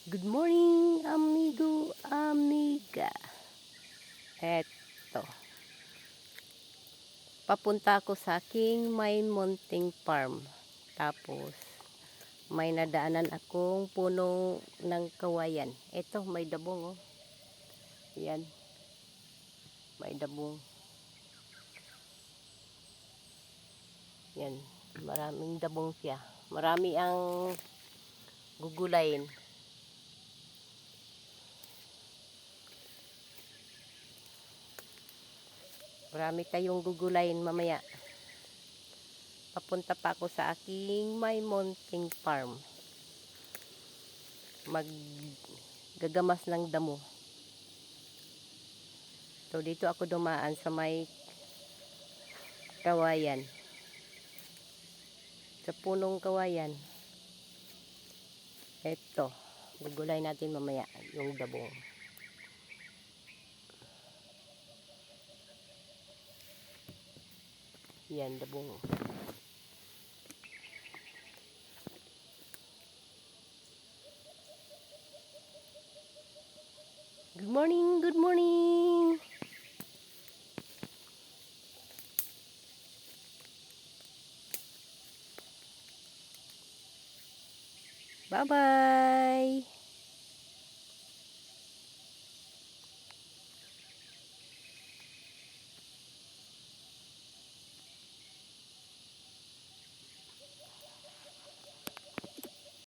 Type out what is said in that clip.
Good morning, amigo, amiga. Eto, papunta ako sa aking may munting farm. Tapos, may nadaanan akong puno ng kawayan. Eto, may dabong, oh. Yan, may dabong. Yan, maraming dabong siya. Marami ang gugulayin. Marami tayong gugulayin mamaya. Papunta pa ako sa aking may munting farm. Maggagamas ng damo. So, dito ako dumaan sa may kawayan. Sa punong kawayan. Ito. Gugulay natin mamaya yung dabong. Yan, dabong. Good morning, good morning. Bye-bye.